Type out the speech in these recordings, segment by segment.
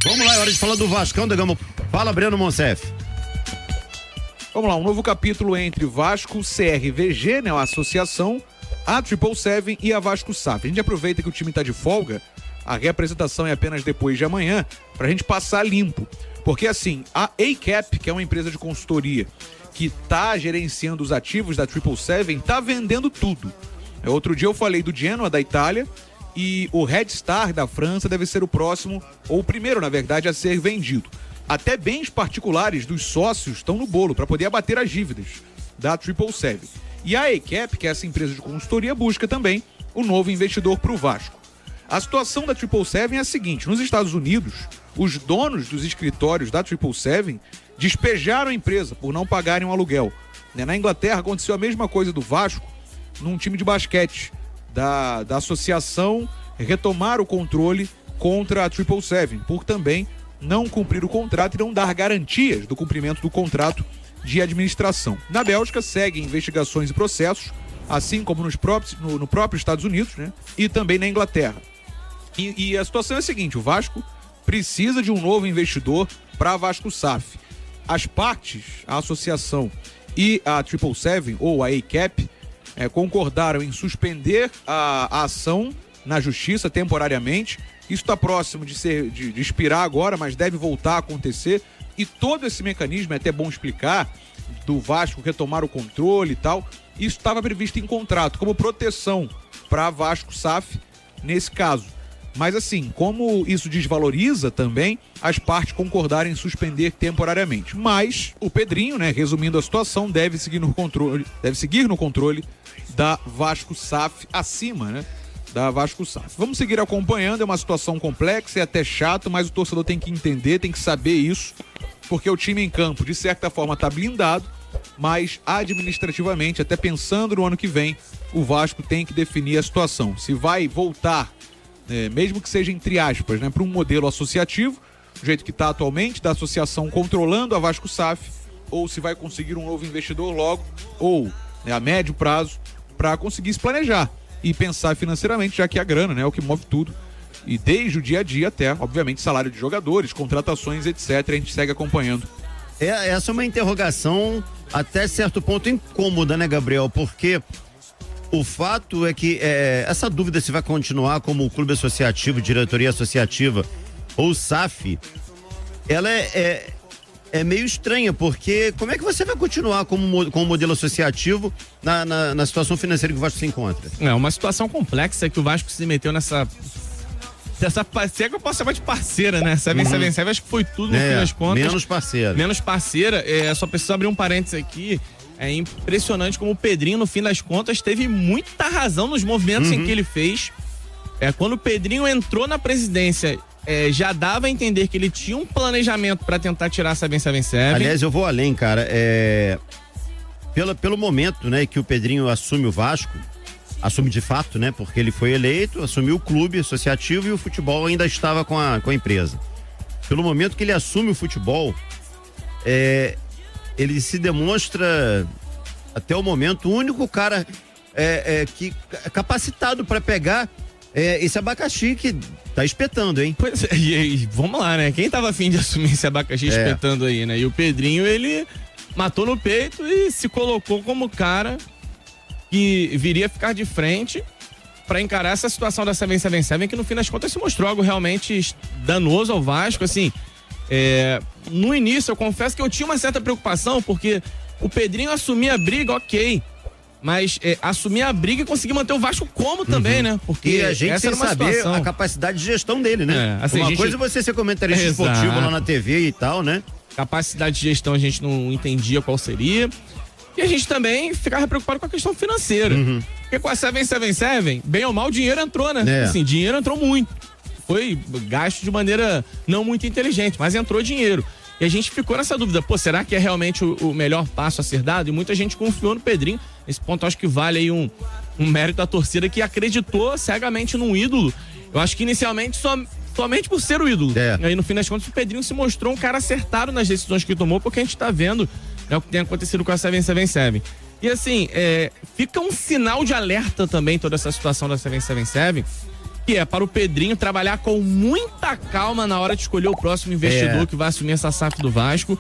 Vamos lá, é hora de falar do Vascão da Gama. Fala, Breno Monsef. Vamos lá, um novo capítulo entre Vasco, CRVG, né, a associação, a 777 e a Vasco SAF. A gente aproveita que o time está de folga, a reapresentação é apenas depois de amanhã, pra gente passar limpo. Porque assim, a ACAP, que é uma empresa de consultoria que tá gerenciando os ativos da 777, tá vendendo tudo. Outro dia eu falei do Genoa da Itália e o Red Star da França deve ser o próximo, ou o primeiro, na verdade, a ser vendido. Até bens particulares dos sócios estão no bolo para poder abater as dívidas da 777. E a ACAP, que é essa empresa de consultoria, busca também o novo investidor para o Vasco. A situação da 777 é a seguinte: nos Estados Unidos, os donos dos escritórios da 777 despejaram a empresa por não pagarem um aluguel. Na Inglaterra aconteceu a mesma coisa do Vasco num time de basquete da associação retomar o controle contra a 777 por também não cumprir o contrato e não dar garantias do cumprimento do contrato de administração. Na Bélgica seguem investigações e processos, assim como no próprio Estados Unidos, né? E também na Inglaterra. E a situação é a seguinte: o Vasco precisa de um novo investidor para a Vasco SAF. As partes, a associação e a 777, ou a ACAP, concordaram em suspender a ação na justiça temporariamente. Isso está próximo de expirar agora, mas deve voltar a acontecer. E todo esse mecanismo, é até bom explicar, do Vasco retomar o controle e tal, isso estava previsto em contrato, como proteção para a Vasco SAF nesse caso. Mas assim, como isso desvaloriza também, as partes concordaram em suspender temporariamente. Mas o Pedrinho, né, resumindo a situação, deve seguir no controle da Vasco SAF, acima, né, da Vasco SAF. Vamos seguir acompanhando, é uma situação complexa, é até chato, mas o torcedor tem que entender, tem que saber isso, porque o time em campo, de certa forma, está blindado, mas administrativamente, até pensando no ano que vem, o Vasco tem que definir a situação. Se vai voltar, mesmo que seja entre aspas, né, para um modelo associativo, do jeito que está atualmente, da associação controlando a Vasco SAF, ou se vai conseguir um novo investidor logo, ou a médio prazo, para conseguir se planejar e pensar financeiramente, já que a grana, né, é o que move tudo. E desde o dia a dia até, obviamente, salário de jogadores, contratações, etc. A gente segue acompanhando. Essa é uma interrogação até certo ponto incômoda, né, Gabriel? Porque o fato é que essa dúvida se vai continuar como clube associativo, diretoria associativa ou SAF, ela é meio estranha, porque como é que você vai continuar com o modelo associativo na situação financeira que o Vasco se encontra? É uma situação complexa que o Vasco se meteu nessa parceira, que eu posso chamar de parceira, né? 777, acho que foi tudo no fim das contas. Menos parceira. Só preciso abrir um parênteses aqui. É impressionante como o Pedrinho, no fim das contas, teve muita razão nos movimentos em que ele fez. Quando o Pedrinho entrou na presidência, já dava a entender que ele tinha um planejamento para tentar tirar a 777. Aliás, eu vou além, cara. Pelo momento, né, que o Pedrinho assume o Vasco, assume de fato, né, porque ele foi eleito, assumiu o clube associativo e o futebol ainda estava com a empresa. Pelo momento que ele assume o futebol, ele se demonstra, até o momento, o único cara que capacitado para pegar esse abacaxi que tá espetando, hein? Pois é, e vamos lá, né? Quem tava afim de assumir esse abacaxi espetando aí, né? E o Pedrinho, ele matou no peito e se colocou como cara que viria ficar de frente para encarar essa situação da 777, que no fim das contas se mostrou algo realmente danoso ao Vasco. Assim, no início eu confesso que eu tinha uma certa preocupação, porque o Pedrinho assumia a briga, ok, mas assumir a briga e conseguir manter o Vasco como também, né? Porque e a gente essa sem saber situação. A capacidade de gestão dele, né? Assim, uma coisa é você ser comentarista esportivo lá na TV e tal, né? Capacidade de gestão a gente não entendia qual seria. E a gente também ficava preocupado com a questão financeira. Porque com a 777, bem ou mal, o dinheiro entrou, né? Assim, dinheiro entrou muito. Foi gasto de maneira não muito inteligente, mas entrou dinheiro. E a gente ficou nessa dúvida, será que é realmente o melhor passo a ser dado? E muita gente confiou no Pedrinho. Nesse ponto, acho que vale aí um mérito da torcida que acreditou cegamente num ídolo. Eu acho que inicialmente somente por ser o ídolo. E aí, no fim das contas, o Pedrinho se mostrou um cara acertado nas decisões que tomou, porque a gente tá vendo, né, o que tem acontecido com a 777. E assim, fica um sinal de alerta também toda essa situação da 777, que é para o Pedrinho trabalhar com muita calma na hora de escolher o próximo investidor que vai assumir essa SAF do Vasco,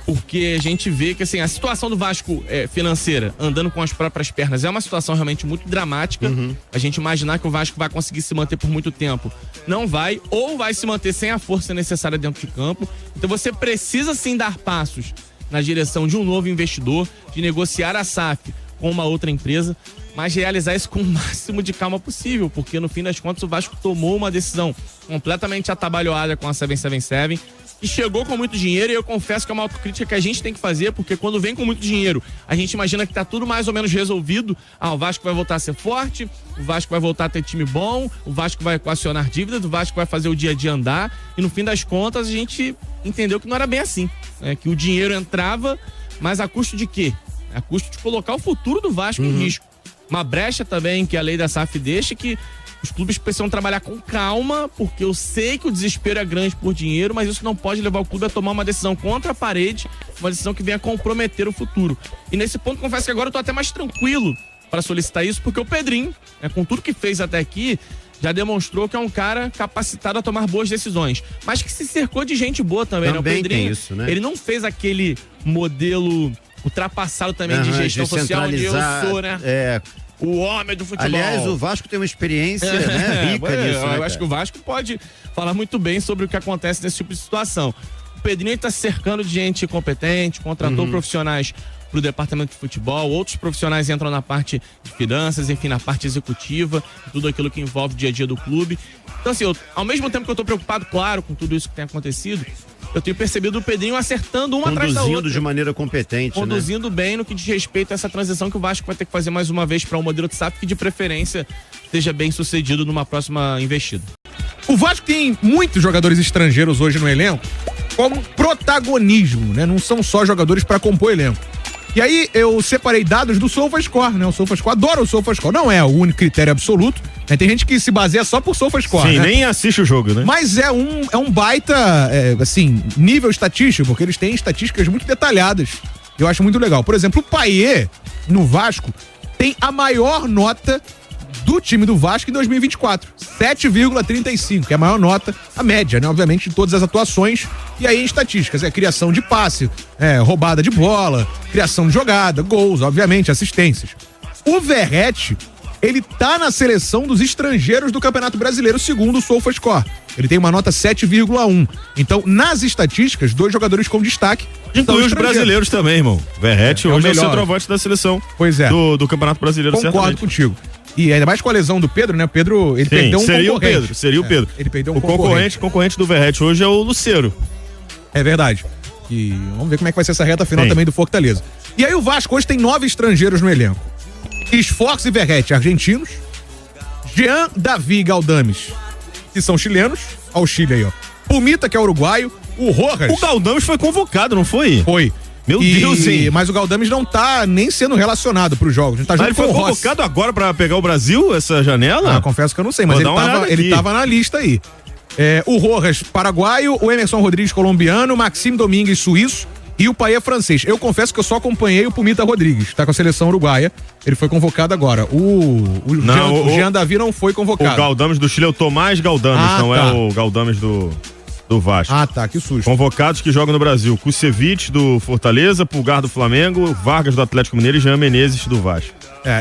porque a gente vê que assim, a situação do Vasco financeira, andando com as próprias pernas, é uma situação realmente muito dramática. A gente imaginar que o Vasco vai conseguir se manter por muito tempo, não vai, ou vai se manter sem a força necessária dentro de campo. Então você precisa sim dar passos na direção de um novo investidor, de negociar a SAF com uma outra empresa, mas realizar isso com o máximo de calma possível, porque no fim das contas o Vasco tomou uma decisão completamente atabalhoada com a 777 e chegou com muito dinheiro, e eu confesso que é uma autocrítica que a gente tem que fazer, porque quando vem com muito dinheiro, a gente imagina que tá tudo mais ou menos resolvido. O Vasco vai voltar a ser forte, o Vasco vai voltar a ter time bom, o Vasco vai equacionar dívidas, o Vasco vai fazer o dia a dia andar, e no fim das contas a gente entendeu que não era bem assim, que o dinheiro entrava, mas a custo de quê? A custo de colocar o futuro do Vasco em risco. Uma brecha também que a lei da SAF deixa, que os clubes precisam trabalhar com calma, porque eu sei que o desespero é grande por dinheiro, mas isso não pode levar o clube a tomar uma decisão contra a parede, uma decisão que venha comprometer o futuro. E nesse ponto, confesso que agora eu tô até mais tranquilo para solicitar isso, porque o Pedrinho, com tudo que fez até aqui, já demonstrou que é um cara capacitado a tomar boas decisões, mas que se cercou de gente boa também, né? O Pedrinho, tem isso, né? Ele não fez aquele modelo ultrapassado também de gestão social, onde eu sou, né? O homem do futebol. Aliás, o Vasco tem uma experiência rica nisso. Eu acho que o Vasco pode falar muito bem sobre o que acontece nesse tipo de situação. O Pedrinho está se cercando de gente competente, contratou profissionais para o departamento de futebol, outros profissionais entram na parte de finanças, enfim, na parte executiva, tudo aquilo que envolve o dia a dia do clube. Então, assim, ao mesmo tempo que eu estou preocupado, claro, com tudo isso que tem acontecido, eu tenho percebido o Pedrinho acertando uma atrás da outra. Conduzindo de maneira competente, Conduzindo bem no que diz respeito a essa transição que o Vasco vai ter que fazer mais uma vez para um modelo de SAF que, de preferência, seja bem sucedido numa próxima investida. O Vasco tem muitos jogadores estrangeiros hoje no elenco como protagonismo, né? Não são só jogadores para compor elenco. E aí eu separei dados do SofaScore, né? O SofaScore, adoro o SofaScore. Não é o único critério absoluto, né? Tem gente que se baseia só por SofaScore. Sim, né? Nem assiste o jogo, né? Mas é um baita, assim, nível estatístico, porque eles têm estatísticas muito detalhadas. Eu acho muito legal. Por exemplo, o Payet, no Vasco, tem a maior nota do time do Vasco em 2024. 7,35, que é a maior nota, a média, né? Obviamente, de todas as atuações. E aí, em estatísticas, criação de passe, roubada de bola, criação de jogada, gols, obviamente, assistências. O Verratti, ele tá na seleção dos estrangeiros do Campeonato Brasileiro, segundo o SofaScore. Ele tem uma nota 7,1. Então, nas estatísticas, 2 jogadores com destaque. Inclui os brasileiros também, irmão. Verratti hoje é o centroavante da seleção. Pois é. Do Campeonato Brasileiro, Concordo contigo. E ainda mais com a lesão do Pedro, né? O Pedro, ele perdeu um concorrente. Seria o Pedro. Ele perdeu um concorrente do Verratti hoje é o Lucero. É verdade. E vamos ver como é que vai ser essa reta final também do Fortaleza. E aí o Vasco hoje tem 9 estrangeiros no elenco. Sforza e Verratti, argentinos. Jean, Davi e Galdames, que são chilenos. Olha o Chile aí, ó. Pumita, que é uruguaio. O Rojas. O Galdames foi convocado, não foi? Foi. Meu Deus, hein? Mas o Galdames não tá nem sendo relacionado pros jogos. A gente tá junto ele foi convocado agora pra pegar o Brasil, essa janela? Confesso que eu não sei, mas ele tava na lista aí. O Rojas, paraguaio, o Emerson Rodrigues, colombiano, Maxime Domingues, suíço, e o Payet, francês. Eu confesso que eu só acompanhei o Pumita Rodrigues, tá com a seleção uruguaia. Ele foi convocado agora. O Jean Davi não foi convocado. O Galdames do Chile é o Tomás Galdames, é o Galdames do Vasco. Que susto. Convocados que jogam no Brasil: Kusevich do Fortaleza, Pulgar do Flamengo, Vargas do Atlético Mineiro e Jean Menezes do Vasco.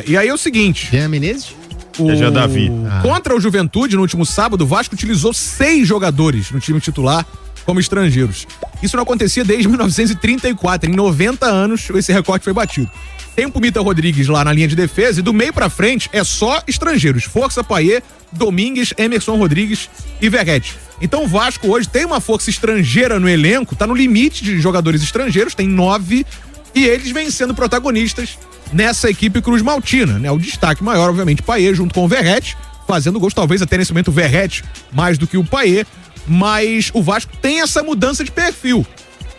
E aí é o seguinte. Jean Menezes? Jean Davi. Contra o Juventude, no último sábado, o Vasco utilizou 6 jogadores no time titular como estrangeiros. Isso não acontecia desde 1934. Em 90 anos, esse recorde foi batido. Tem o Pumita Rodrigues lá na linha de defesa e do meio pra frente é só estrangeiros. Força, Payet, Domingues, Emerson Rodrigues e Verratti. Então o Vasco hoje tem uma força estrangeira no elenco, tá no limite de jogadores estrangeiros, tem 9, e eles vêm sendo protagonistas nessa equipe Cruz Maltina, né? O destaque maior, obviamente, Payet junto com o Verratti, fazendo gols, talvez até nesse momento o Verratti mais do que o Payet, mas o Vasco tem essa mudança de perfil.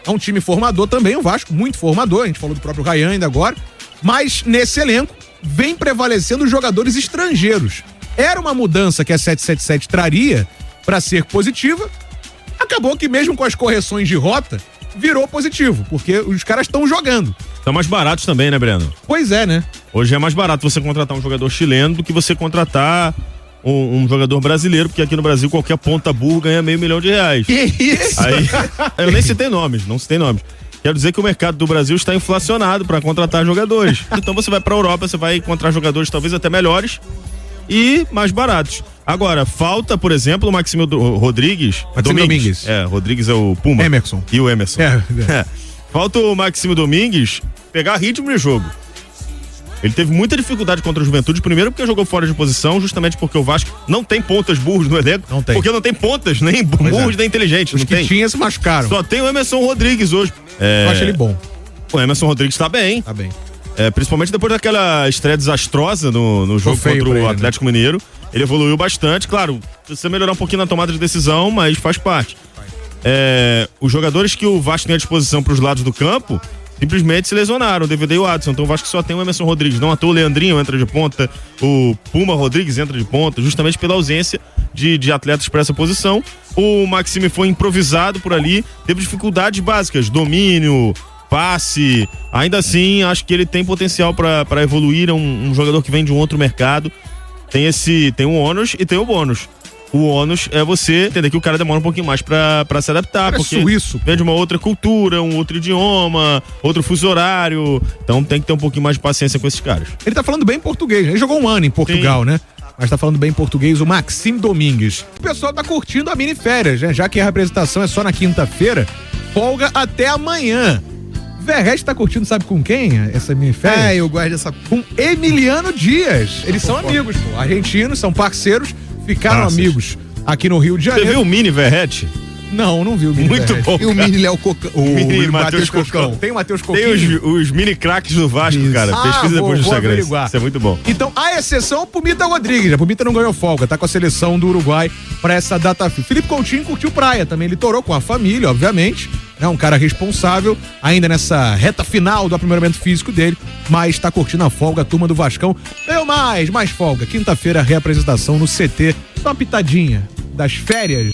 É um time formador também, o Vasco, muito formador, a gente falou do próprio Ryan ainda agora, mas nesse elenco vem prevalecendo os jogadores estrangeiros. Era uma mudança que a 777 traria para ser positiva, acabou que mesmo com as correções de rota, virou positivo, porque os caras estão jogando. Estão mais baratos também, né, Breno? Pois é, né? Hoje é mais barato você contratar um jogador chileno do que você contratar um jogador brasileiro, porque aqui no Brasil qualquer ponta burro ganha R$500 mil. Que isso? Aí, eu nem citei nomes, não citei nomes. Quero dizer que o mercado do Brasil está inflacionado para contratar jogadores. Então você vai para a Europa, você vai encontrar jogadores talvez até melhores e mais baratos. Agora, falta, por exemplo, o Maxime Rodrigues. Domingues. Rodrigues é o Puma. Emerson. E o Emerson. Falta o Maxime Domingues pegar ritmo de jogo. Ele teve muita dificuldade contra o Juventude, primeiro porque jogou fora de posição, justamente porque o Vasco não tem pontas burros no elenco. Não tem. Porque não tem pontas, nem burros, nem inteligentes. Os não que tem. tinha se machucaram. Só tem o Emerson Rodrigues hoje. Eu acho ele bom. O Emerson Rodrigues tá bem. Tá bem. Principalmente depois daquela estreia desastrosa no jogo contra o Atlético Mineiro. Ele evoluiu bastante. Claro, precisa melhorar um pouquinho na tomada de decisão, mas faz parte. Os jogadores que o Vasco tem à disposição para os lados do campo simplesmente se lesionaram, o DVD e o Adson. Então o Vasco só tem o Emerson Rodrigues. Não à toa o Leandrinho entra de ponta, o Puma Rodrigues entra de ponta, justamente pela ausência de atletas para essa posição. O Maxime foi improvisado por ali, teve dificuldades básicas, domínio, passe. Ainda assim, acho que ele tem potencial para evoluir. É um jogador que vem de um outro mercado. Tem um ônus e tem o bônus. O ônus é você entender que o cara demora um pouquinho mais pra se adaptar, porque suíço, vem de uma outra cultura, um outro idioma, outro fuso horário. Então tem que ter um pouquinho mais de paciência com esses caras. Ele tá falando bem português, ele jogou um ano em Portugal, sim, né? Mas tá falando bem português, o Maxime Domingues. O pessoal tá curtindo a mini férias, né? Já que a representação é só na quinta-feira, folga até amanhã. Verrete tá curtindo, sabe com quem? Essa mini férias? Eu gosto dessa. Com Emiliano Dias. Eles são amigos, pô. Argentinos, são parceiros. Ficaram amigos aqui no Rio de Janeiro. Você viu o Mini Verrete? Não vi o Mini Muito Verrete. bom. E o Mini Léo Cocão. O Mini Matheus Cocão. Tem o Matheus Cocão. Tem os mini craques do Vasco, cara. Pesquisa depois no Instagram. Isso é muito bom. Então, a exceção é o Pumita Rodrigues. A Pumita não ganhou folga, tá com a seleção do Uruguai pra essa data FIFA. Felipe Coutinho curtiu praia também. Ele torou com a família, obviamente. É um cara responsável, ainda nessa reta final do aprimoramento físico dele, mas tá curtindo a folga, a turma do Vascão. Ganhou mais folga. Quinta-feira, reapresentação no CT. Só uma pitadinha das férias